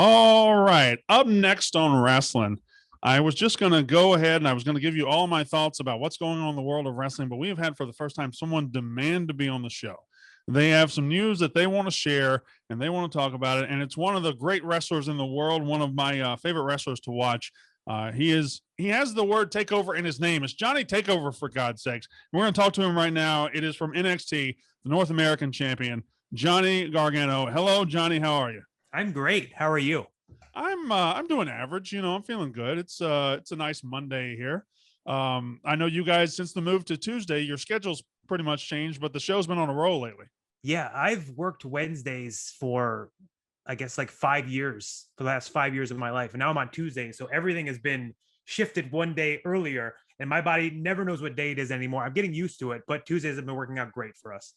All right. Up next on Rasslin, I was just going to go ahead and I was going to give you all my thoughts about what's going on in the world of wrestling, but we have had for the first time someone demand to be on the show. They have some news that they want to share and they want to talk about it. And it's one of the great wrestlers in the world, one of my favorite wrestlers to watch. He has the word takeover in his name. It's Johnny Takeover, for God's sakes. We're going to talk to him right now. It is from NXT, the North American champion, Johnny Gargano. Hello, Johnny. How are you? I'm great. How are you? I'm doing average. I'm feeling good. It's a nice Monday here. I know you guys, since the move to Tuesday, your schedule's pretty much changed, but the show's been on a roll lately. Yeah, I've worked Wednesdays for, I guess, like 5 years, for the last 5 years of my life. And now I'm on Tuesday. So everything has been shifted one day earlier. And my body never knows what day it is anymore. I'm getting used to it, but Tuesdays have been working out great for us.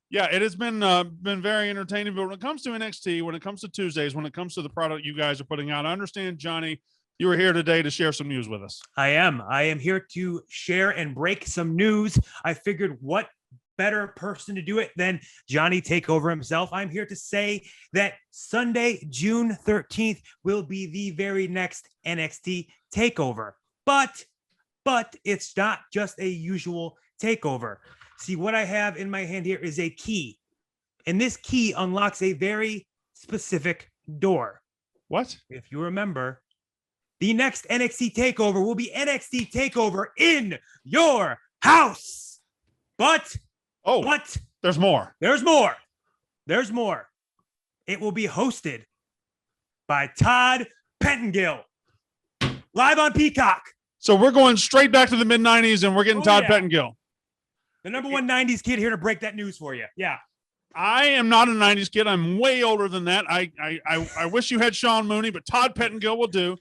Yeah, it has been very entertaining. But when it comes to NXT, when it comes to Tuesdays, when it comes to the product you guys are putting out, I understand, Johnny, you were here today to share some news with us. I am here to share and break some news. I figured what better person to do it than Johnny Takeover himself. I'm here to say that Sunday, June 13th will be the very next NXT Takeover. But it's not just a usual takeover. See, what I have in my hand here is a key. And this key unlocks a very specific door. What? If you remember, the next NXT Takeover will be NXT Takeover in your house. But there's more. There's more. It will be hosted by Todd Pettengill, live on Peacock. So we're going straight back to the mid-90s, and we're getting Todd Pettengill. The number one 90s kid here to break that news for you. Yeah. I am not a 90s kid. I'm way older than that. I wish you had Sean Mooney, but Todd Pettengill will do.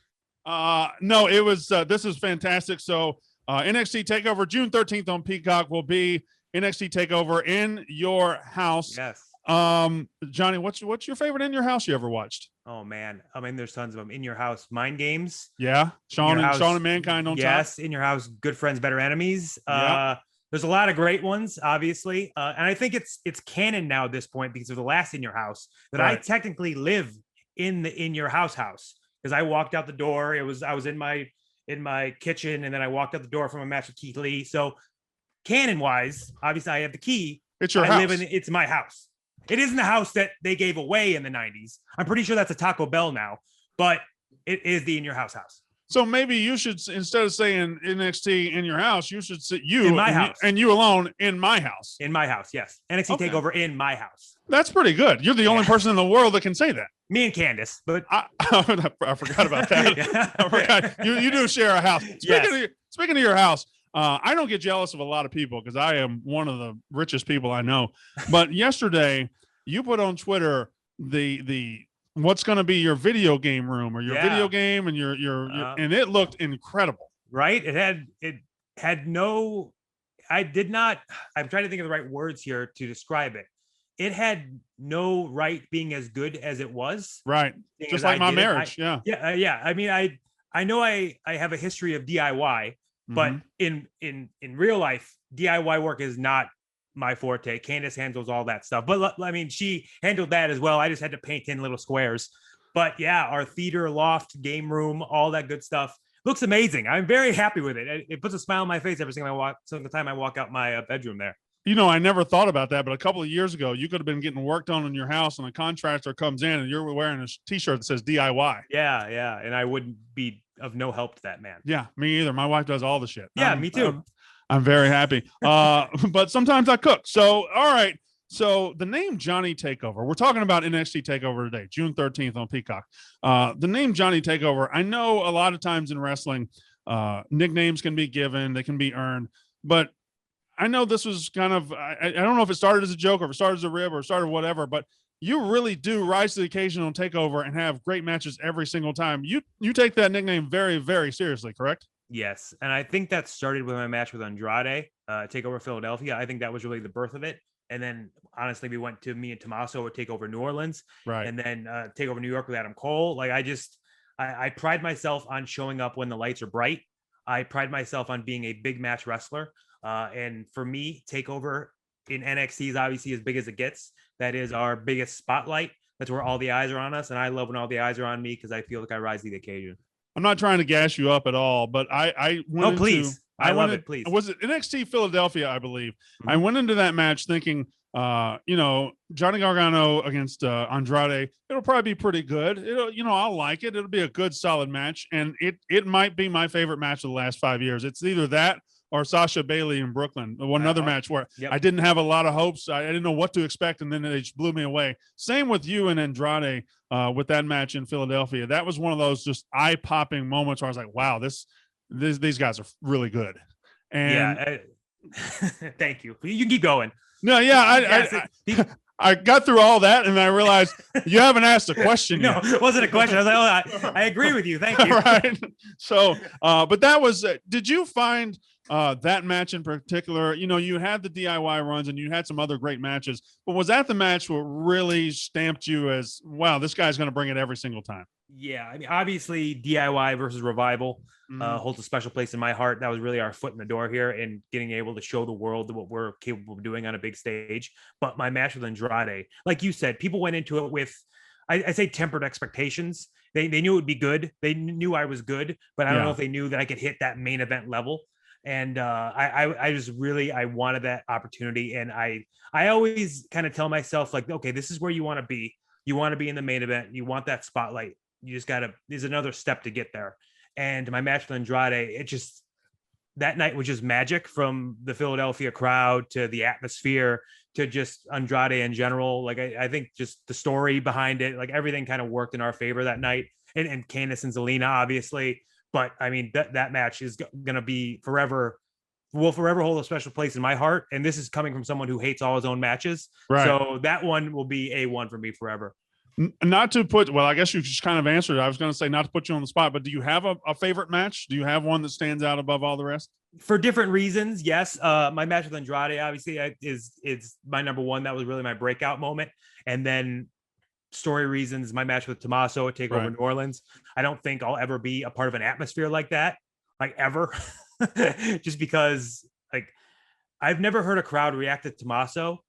No, it was this is fantastic. So NXT TakeOver June 13th on Peacock will be NXT TakeOver in your house. Yes. Johnny, what's your favorite in your house you ever watched? Oh man, I mean, there's tons of them. In your house, Mind Games. Yeah, Sean and Mankind on top. Yes, in your house, Good Friends, Better Enemies. Yeah. There's a lot of great ones, obviously, and I think it's canon now at this point because of the last In Your House that I technically live in the In Your House because I walked out the door. I was in my kitchen, and then I walked out the door from a match with Keith Lee. So canon wise, obviously, I have the key. It's your house. It's my house. It isn't the house that they gave away in the 90s. I'm pretty sure that's a Taco Bell now, but it is the In Your House. So maybe you should, instead of saying NXT in your house, you should say in my house. And you alone in my house. In my house, yes. NXT TakeOver in my house. That's pretty good. You're the only person in the world that can say that. Me and Candace, but I forgot about that. I forgot. You do share a house. Speaking of your house, I don't get jealous of a lot of people because I am one of the richest people I know. But yesterday, you put on Twitter the what's going to be your video game room or your video game and your and it looked incredible. Right? It had no. I'm trying to think of the right words here to describe it. It had no right being as good as it was. Right. Just like my marriage. Yeah. I mean, I know I have a history of DIY. But in real life, DIY work is not my forte. Candace handles all that stuff. But I mean, she handled that as well. I just had to paint in little squares. But yeah, our theater, loft, game room, all that good stuff looks amazing. I'm very happy with it. It puts a smile on my face every single time I walk out my bedroom there. I never thought about that, but a couple of years ago, you could have been getting work done in your house and a contractor comes in and you're wearing a t-shirt that says DIY. Yeah. And I wouldn't be of no help to that man. Yeah, me either. My wife does all the shit. Yeah, me too. I'm very happy. But sometimes I cook. So, all right. So the name Johnny Takeover, we're talking about NXT Takeover today, June 13th on Peacock. The name Johnny Takeover, I know a lot of times in wrestling, nicknames can be given, they can be earned, but I know this was kind of, I don't know if it started as a joke or if it started as a rib or it started whatever, but you really do rise to the occasion on TakeOver and have great matches every single time. You take that nickname very, very seriously, correct? Yes. And I think that started with my match with Andrade, TakeOver Philadelphia. I think that was really the birth of it. And then honestly, we went to me and Tommaso would TakeOver New Orleans. Right. And then TakeOver New York with Adam Cole. Like I pride myself on showing up when the lights are bright. I pride myself on being a big match wrestler. And for me, TakeOver in NXT is obviously as big as it gets. That is our biggest spotlight. That's where all the eyes are on us, and I love when all the eyes are on me because I feel like I rise to the occasion. I'm not trying to gas you up at all, but I went Please. I love it. Please. Was it NXT Philadelphia, I believe. Mm-hmm. I went into that match thinking, Johnny Gargano against Andrade, it'll probably be pretty good. I'll like it. It'll be a good, solid match. And it might be my favorite match of the last 5 years. It's either that or Sasha Bailey in Brooklyn. Another match where I didn't have a lot of hopes. I didn't know what to expect, and then they just blew me away. Same with you and Andrade with that match in Philadelphia. That was one of those just eye-popping moments where I was like, wow, these guys are really good. And thank you. You can keep going. No, yeah, I got through all that, and I realized you haven't asked a question yet. No, it wasn't a question. I was like, I agree with you. Thank you. Right. So, but that was, did you find that match in particular, you had the DIY runs and you had some other great matches, but was that the match what really stamped you as, wow, this guy's going to bring it every single time? Yeah. I mean, obviously DIY versus Revival holds a special place in my heart. That was really our foot in the door here and getting able to show the world what we're capable of doing on a big stage. But my match with Andrade, like you said, people went into it with, I say tempered expectations. They knew it would be good. They knew I was good, but I don't know if they knew that I could hit that main event level. And I just really, I wanted that opportunity. And I always kind of tell myself like, okay, this is where you want to be. You want to be in the main event. You want that spotlight. You just there's another step to get there. And my match with Andrade, that night was just magic, from the Philadelphia crowd to the atmosphere to just Andrade in general. Like, I think just the story behind it, like everything kind of worked in our favor that night. And Candice and Zelina, obviously. But I mean, that match is going to be will forever hold a special place in my heart. And this is coming from someone who hates all his own matches. Right. So that one will be A1 for me forever. Not to put, well, I guess you just kind of answered it. I was going to say not to put you on the spot, but do you have a favorite match? Do you have one that stands out above all the rest? For different reasons, yes. My match with Andrade, obviously, is my number one. That was really my breakout moment. And then story reasons, my match with Tommaso at Takeover New Orleans. I don't think I'll ever be a part of an atmosphere like that, like ever. Just because, like, I've never heard a crowd react to Tommaso.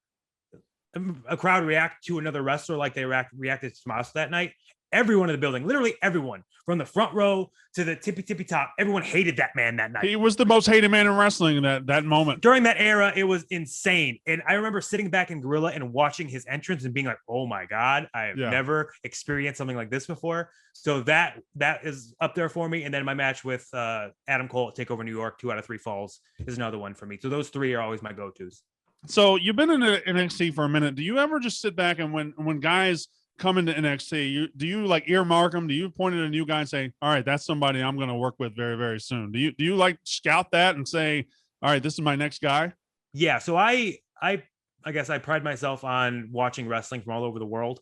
A crowd react to another wrestler like they reacted to Tommaso that night. Everyone in the building, literally everyone, from the front row to the tippy top, everyone hated that man that night. He was the most hated man in wrestling in that moment. During that era, it was insane. And I remember sitting back in Gorilla and watching his entrance and being like, oh my God, I've never experienced something like this before. So that is up there for me. And then my match with Adam Cole at Takeover New York, 2 out of 3 falls, is another one for me. So those 3 are always my go-tos. So you've been in NXT for a minute. Do you ever just sit back and when guys come into NXT, do you like earmark them? Do you point at a new guy and say, all right, that's somebody I'm going to work with very, very soon? Do you like scout that and say, all right, this is my next guy? Yeah. So I guess I pride myself on watching wrestling from all over the world.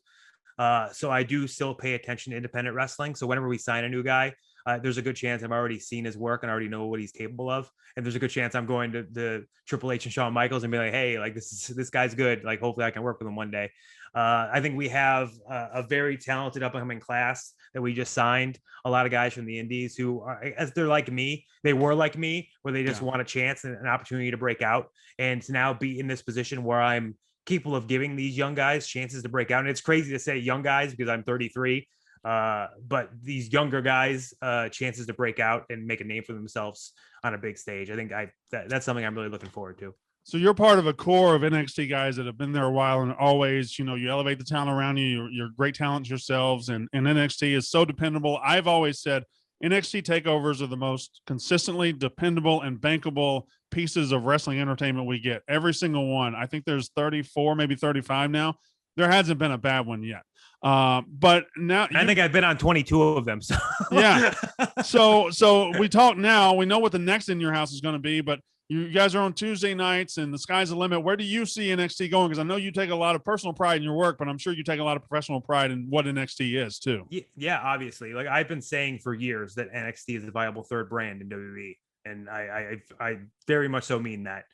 So I do still pay attention to independent wrestling. So whenever we sign a new guy, there's a good chance I've already seen his work and already know what he's capable of. And there's a good chance I'm going to the Triple H and Shawn Michaels and be like, hey, like this guy's good. Like, hopefully I can work with him one day. I think we have a very talented up and coming class that we just signed. A lot of guys from the indies who are, as they're like me, they were like me, where they just want a chance and an opportunity to break out, and to now be in this position where I'm capable of giving these young guys chances to break out. And it's crazy to say young guys because I'm 33. But these younger guys, chances to break out and make a name for themselves on a big stage. I think that's something I'm really looking forward to. So you're part of a core of NXT guys that have been there a while, and always, you elevate the talent around you. You're great talents yourselves, and NXT is so dependable. I've always said NXT takeovers are the most consistently dependable and bankable pieces of wrestling entertainment we get. Every single one. I think there's 34, maybe 35 now. There hasn't been a bad one yet. But now I think I've been on 22 of them. So yeah. So we talk now. We know what the next In Your House is going to be, but you guys are on Tuesday nights and the sky's the limit. Where do you see NXT going? Because I know you take a lot of personal pride in your work, but I'm sure you take a lot of professional pride in what NXT is too. Yeah, obviously. Like, I've been saying for years that NXT is a viable third brand in WWE. And I very much so mean that.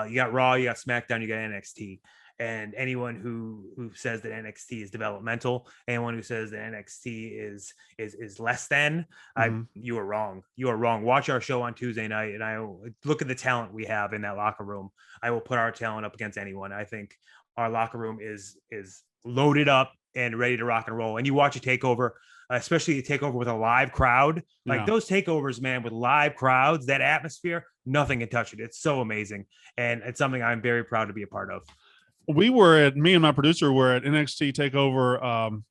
You got Raw, you got SmackDown, you got NXT. And anyone who says that NXT is developmental, anyone who says that NXT is less than, you are wrong. You are wrong. Watch our show on Tuesday night, and I will look at the talent we have in that locker room. I will put our talent up against anyone. I think our locker room is loaded up and ready to rock and roll. And you watch a takeover, especially a takeover with a live crowd, like those takeovers, man, with live crowds, that atmosphere, nothing can touch it. It's so amazing. And it's something I'm very proud to be a part of. Me and my producer were at NXT Takeover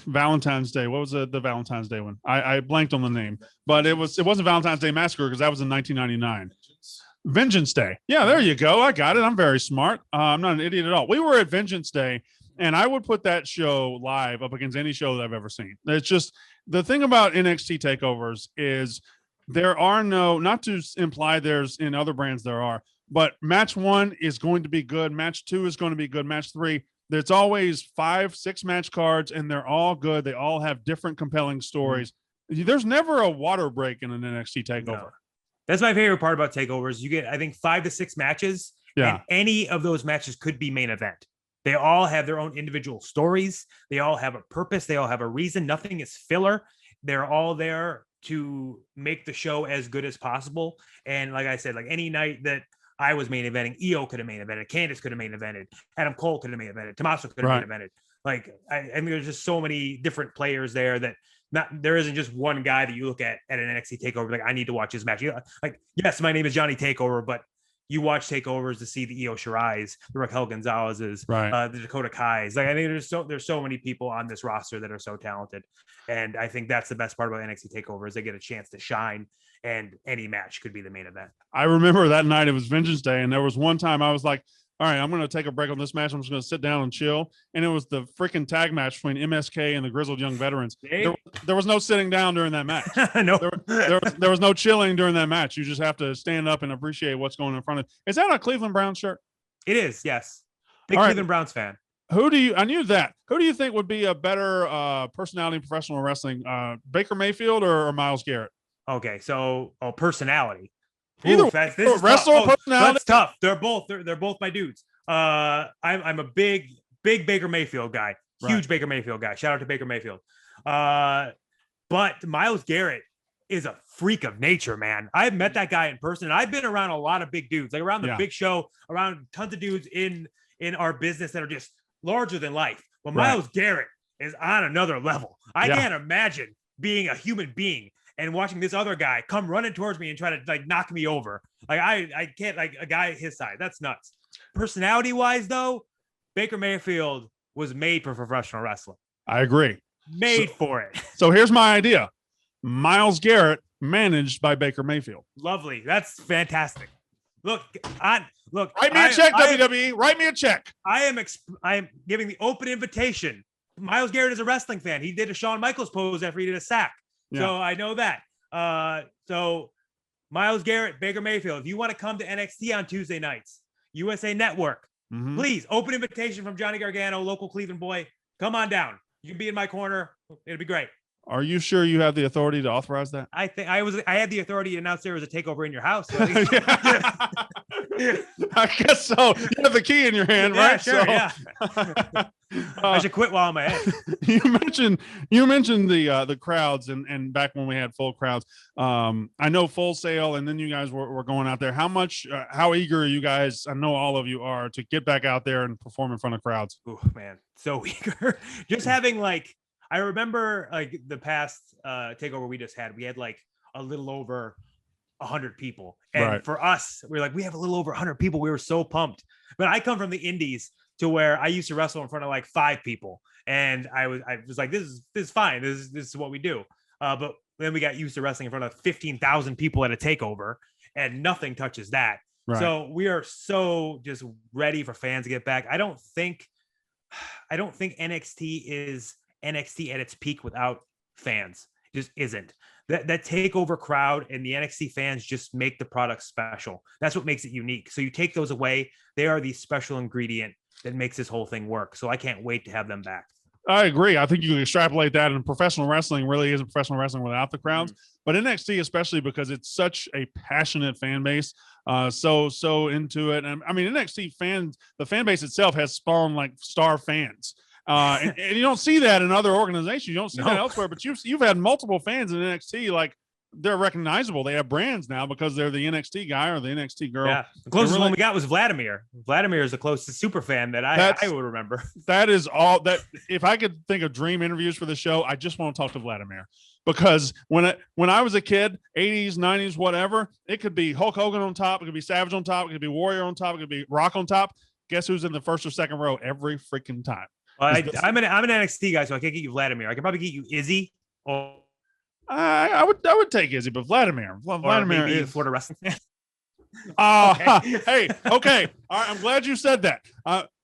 Valentine's Day. What was the Valentine's Day one? I blanked on the name, but it wasn't Valentine's Day Massacre because that was in 1999. Vengeance Day. Yeah, there you go. I got it. I'm very smart. I'm not an idiot at all. We were at Vengeance Day, and I would put that show live up against any show that I've ever seen. It's just the thing about NXT takeovers is there are no, not to imply there's in other brands there are, but match 1 is going to be good. Match 2 is going to be good. Match 3, there's always 5-6 match cards, and they're all good. They all have different compelling stories. There's never a water break in an NXT takeover. No. That's my favorite part about takeovers. You get, I think, 5 to 6 matches, and any of those matches could be main event. They all have their own individual stories. They all have a purpose. They all have a reason. Nothing is filler. They're all there to make the show as good as possible. And like I said, like any night that I was main eventing, EO could have main evented, Candice could have main evented, Adam Cole could have main evented, Tommaso could have main evented. Like, I mean, there's just so many different players there that there isn't just one guy that you look at an NXT takeover. Like, I need to watch this match. Like, yes, my name is Johnny Takeover, but you watch takeovers to see the Io Shirai's, the Raquel Gonzalez's, the Dakota Kai's. Like, I think there's so many people on this roster that are so talented. And I think that's the best part about NXT takeover is they get a chance to shine, and any match could be the main event. I remember that night it was Vengeance Day, and there was one time I was like, all right, I'm going to take a break on this match. I'm just going to sit down and chill. And it was the freaking tag match between MSK and the Grizzled Young Veterans. There was no sitting down during that match. No, there was no chilling during that match. You just have to stand up and appreciate what's going in front of. Is that a Cleveland Browns shirt? It is, yes. Big Cleveland Browns fan. I knew that. Who do you think would be a better personality in professional wrestling? Baker Mayfield or Myles Garrett? Okay, so personality. Either wrestler personality. That's tough. They're both my dudes. I'm a big Baker Mayfield guy. Huge Baker Mayfield guy. Shout out to Baker Mayfield. But Myles Garrett is a freak of nature, man. I've met that guy in person, and I've been around a lot of big dudes, like around the big show, around tons of dudes in our business that are just larger than life. But Myles Garrett is on another level. I can't imagine being a human being and watching this other guy come running towards me and try to like knock me over. Like I can't, like a guy his size. That's nuts. Personality wise though, Baker Mayfield was made for professional wrestling. I agree. Made for it. So here's my idea. Myles Garrett managed by Baker Mayfield. Lovely. That's fantastic. Look. Write me a check, WWE. Write me a check. I am giving the open invitation. Myles Garrett is a wrestling fan. He did a Shawn Michaels pose after he did a sack. So I know that. So Myles Garrett, Baker Mayfield, if you want to come to NXT on Tuesday nights, USA Network, please, open invitation from Johnny Gargano, local Cleveland boy. Come on down. You can be in my corner. It'll be great. Are you sure you have the authority to authorize that? I think I had the authority to announce there was a takeover in your house. So I guess so. You have the key in your hand, right? Sure, yeah. I should quit while I'm ahead. You mentioned the crowds and back when we had full crowds. I know Full Sail, and then you guys were going out there. How eager are you guys? I know all of you are to get back out there and perform in front of crowds. Oh man, so eager. Just having I remember like the past takeover we just had. We had like a little over 100 people, and for us, we have a little over 100 people. We were so pumped. But I come from the indies to where I used to wrestle in front of like 5 people, and I was like, this is fine. This is what we do. But then we got used to wrestling in front of 15,000 people at a takeover, and nothing touches that. Right. So we are so just ready for fans to get back. I don't think NXT is NXT at its peak without fans. It just isn't. That takeover crowd and the NXT fans just make the product special. That's what makes it unique. So you take those away, they are the special ingredient that makes this whole thing work. So I can't wait to have them back. I agree. I think you can extrapolate that, and professional wrestling really isn't professional wrestling without the crowds. But NXT, especially because it's such a passionate fan base, so into it. And I mean, NXT fans, the fan base itself has spawned like star fans. And you don't see that in other organizations. You don't see that elsewhere, but you've had multiple fans in NXT. Like they're recognizable. They have brands now because they're the NXT guy or the NXT girl. Yeah, the closest one we got was Vladimir. Vladimir is the closest super fan that I would remember. That is all that. If I could think of dream interviews for the show, I just want to talk to Vladimir, because when I was a kid, 80s, 90s, whatever, it could be Hulk Hogan on top, it could be Savage on top, it could be Warrior on top, it could be Rock on top. Guess who's in the first or second row every freaking time? I'm an NXT guy, so I can't get you Vladimir. I can probably get you Izzy. Or I would take Izzy, but Vladimir is Florida wrestling fan. Hey, okay. All right, I'm glad you said that.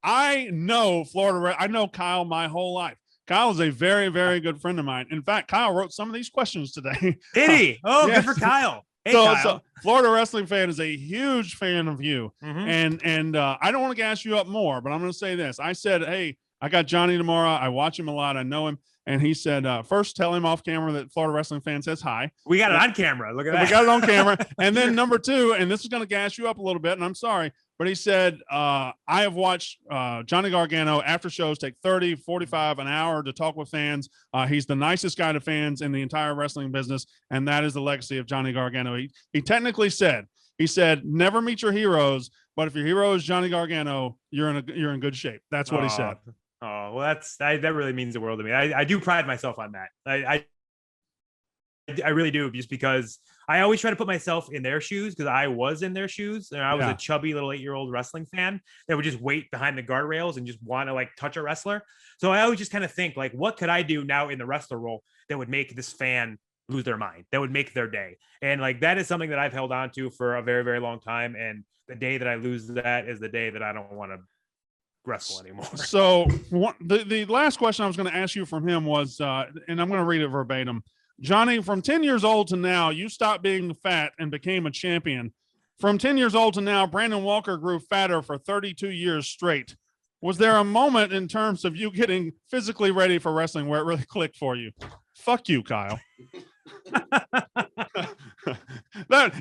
I know Florida. I know Kyle my whole life. Kyle is a very, very good friend of mine. In fact, Kyle wrote some of these questions today. Did he? Oh, yes. Good for Kyle. Hey, Kyle. So Florida wrestling fan is a huge fan of you. Mm-hmm. And I don't want to gas you up more, but I'm going to say this. I said, hey, I got Johnny tomorrow. I watch him a lot. I know him. And he said, first, tell him off camera that Florida wrestling fan says hi. We got it on camera. Look at that. We got it on camera. And then number two, and this is going to gas you up a little bit, and I'm sorry, but he said, I have watched Johnny Gargano after shows take 30, 45, an hour to talk with fans. He's the nicest guy to fans in the entire wrestling business, and that is the legacy of Johnny Gargano. He technically said, never meet your heroes, but if your hero is Johnny Gargano, you're in good shape. That's what he said. Oh, well, that really means the world to me. I do pride myself on that. I really do, just because I always try to put myself in their shoes, because I was in their shoes, and I was a chubby little 8-year-old wrestling fan that would just wait behind the guardrails and just want to like touch a wrestler. So I always just kind of think like, what could I do now in the wrestler role that would make this fan lose their mind, that would make their day? And like, that is something that I've held on to for a very, very long time. And the day that I lose that is the day that I don't want to wrestle anymore. So the last question I was going to ask you from him was, and I'm going to read it verbatim. Johnny, from 10 years old to now, you stopped being fat and became a champion. From 10 years old to now, Brandon Walker grew fatter for 32 years straight. Was there a moment in terms of you getting physically ready for wrestling where it really clicked for you? Fuck you, Kyle. You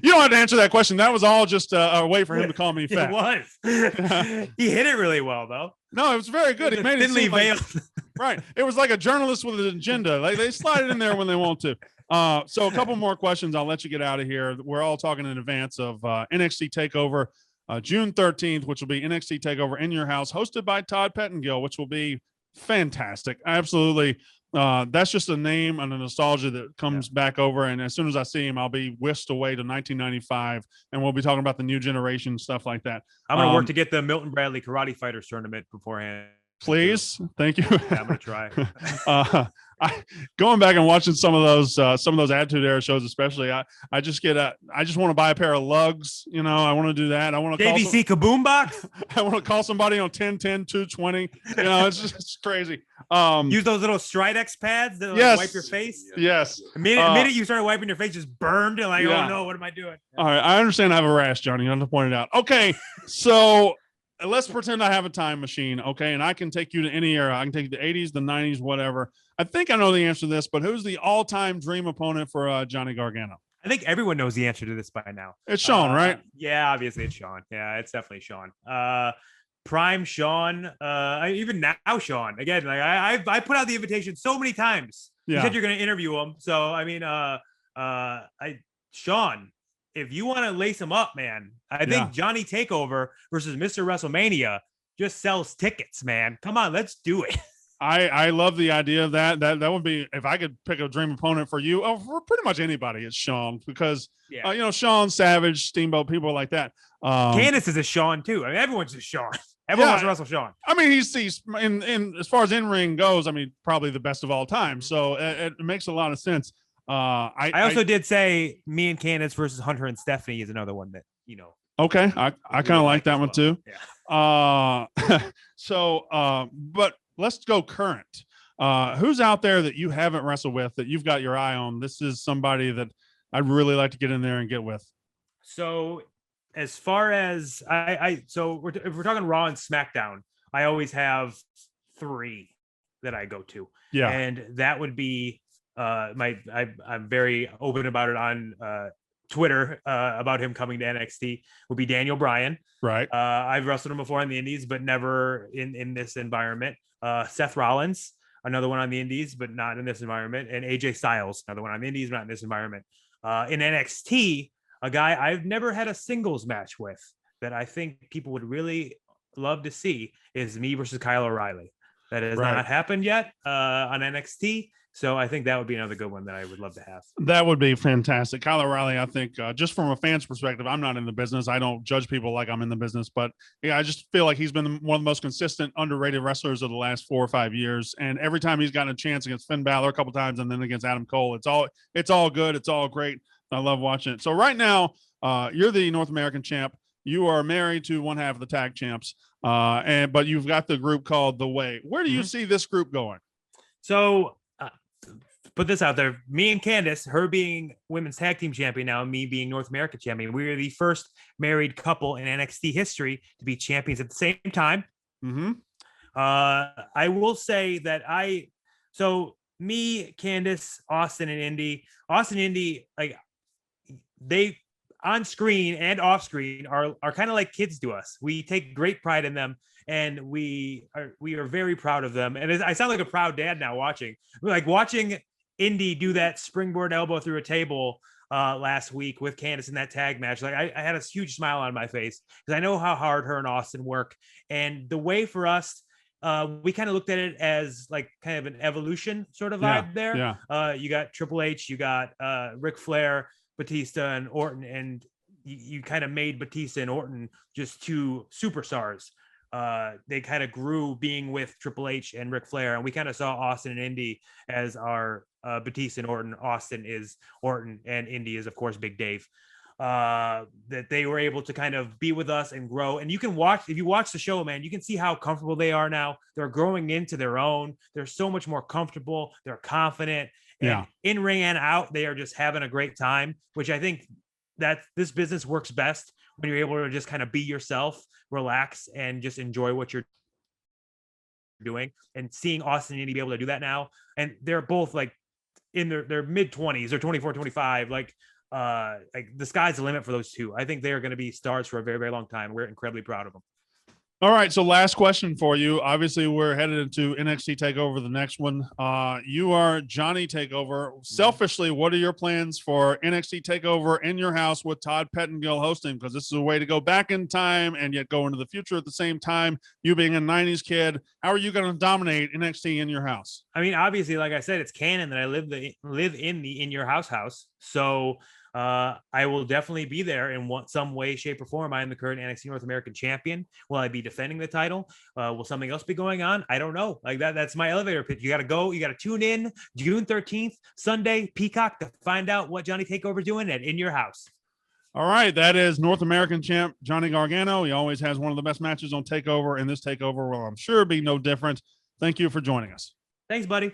don't have to answer that question. That was all just a way for him to call me fat. It was. He hit it really well, though. No, it was very good. He made it seem like, right. It was like a journalist with an agenda. Like they slide it in there when they want to. So a couple more questions. I'll let you get out of here. We're all talking in advance of NXT Takeover June 13th, which will be NXT Takeover in your house, hosted by Todd Pettengill, which will be fantastic. Absolutely. That's just a name and a nostalgia that comes back over. And as soon as I see him, I'll be whisked away to 1995, and we'll be talking about the new generation, stuff like that. I'm going to work to get the Milton Bradley Karate Fighters tournament beforehand. Please. Thank you. Yeah, I'm going to try. Going back and watching some of those Attitude Era shows, especially, I just want to buy a pair of lugs. You know, I want to do that. I want to JVC Kaboom Box. I want to call somebody on 1010 220. You know, it's crazy. Use those little Stridex pads that like, wipe your face. Yes. The minute you started wiping your face, just burned and like, oh no, what am I doing? All right, I understand I have a rash, Johnny. I have to point it out. Okay, so let's pretend I have a time machine, okay, and I can take you to any era. I can take you to the 80s, the 90s, whatever. I think I know the answer to this, but who's the all-time dream opponent for Johnny Gargano? I think everyone knows the answer to this by now. It's Sean, right? Yeah, obviously it's Sean. Yeah, it's definitely Sean. Prime Sean. Even now Sean. Again, like I put out the invitation so many times. You said you're going to interview him, so I mean, Sean, if you want to lace him up, man, I think Johnny Takeover versus Mr. WrestleMania just sells tickets, man. Come on, let's do it. I love the idea of that. That would be, if I could pick a dream opponent for you, for pretty much anybody, it's Sean, because you know, Sean, Savage, Steamboat, people like that. Candace is a Sean too. I mean, everyone's a Sean. Everyone wants to wrestle Sean. I mean, he's in as far as in-ring goes, I mean, probably the best of all time. So it makes a lot of sense. I also did say me and Candace versus Hunter and Stephanie is another one that, you know. Okay. I kind of like that one too. Yeah. But let's go current. Who's out there that you haven't wrestled with that you've got your eye on? This is somebody that I'd really like to get in there and get with. So as far as if we're talking Raw and SmackDown, I always have 3 that I go to. Yeah. And that would be I'm very open about it on Twitter about him coming to NXT, would be Daniel Bryan. Right. I've wrestled him before on the Indies, but never in this environment. Seth Rollins, another one on the Indies, but not in this environment. And AJ Styles, another one on the Indies, not in this environment. In NXT, a guy I've never had a singles match with that I think people would really love to see is me versus Kyle O'Reilly. That has Right. not happened yet on NXT. So I think that would be another good one that I would love to have. That would be fantastic. Kyle O'Reilly, I think, just from a fan's perspective, I'm not in the business. I don't judge people like I'm in the business, but yeah, I just feel like he's been one of the most consistent, underrated wrestlers of the last 4 or 5 years. And every time he's gotten a chance against Finn Balor a couple times and then against Adam Cole, it's all good. It's all great. I love watching it. So right now, you're the North American champ. You are married to one half of the tag champs, but you've got the group called The Way. Where do you see this group going? So put this out there. Me and Candice, her being women's tag team champion now, and me being North American champion, we are the first married couple in NXT history to be champions at the same time. Mm-hmm. I will say that me, Candice, Austin, and Indy, like they on screen and off screen are kind of like kids to us. We take great pride in them, and we are very proud of them. And I sound like a proud dad now watching Indy do that springboard elbow through a table last week with Candice in that tag match. Like I had a huge smile on my face because I know how hard her and Austin work. And The Way for us, we kind of looked at it as like kind of an evolution sort of vibe there. Yeah. You got Triple H, you got Ric Flair, Batista, and Orton, and you kind of made Batista and Orton just two superstars. They kind of grew being with Triple H and Ric Flair, and we kind of saw Austin and Indy as our Batista and Orton. Austin is Orton, and Indy is, of course, Big Dave. That they were able to kind of be with us and grow. And you can watch, if you watch the show, man, you can see how comfortable they are now. They're growing into their own. They're so much more comfortable. They're confident. And in ring and out, they are just having a great time, which I think that this business works best when you're able to just kind of be yourself, relax, and just enjoy what you're doing. And seeing Austin and Indy be able to do that now, and they're both like in their mid 20s or 24, 25, like the sky's the limit for those two. I think they are going to be stars for a very, very long time. We're incredibly proud of them. All right. So last question for you. Obviously, we're headed into NXT TakeOver, the next one. You are Johnny Takeover. Selfishly, what are your plans for NXT TakeOver in your house with Todd Pettengill hosting? Because this is a way to go back in time and yet go into the future at the same time. You being a 90s kid, how are you going to dominate NXT in your house? I mean, obviously, like I said, it's canon that I live in the In Your House. So I will definitely be there in some way, shape, or form. I am the current NXT North American champion. Will I be defending the title? Will something else be going on? I don't know. Like that's my elevator pitch. You got to go. You got to tune in June 13th, Sunday, Peacock, to find out what Johnny Takeover is doing at In Your House. All right. That is North American champ Johnny Gargano. He always has one of the best matches on TakeOver, and this TakeOver will, I'm sure, be no different. Thank you for joining us. Thanks, buddy.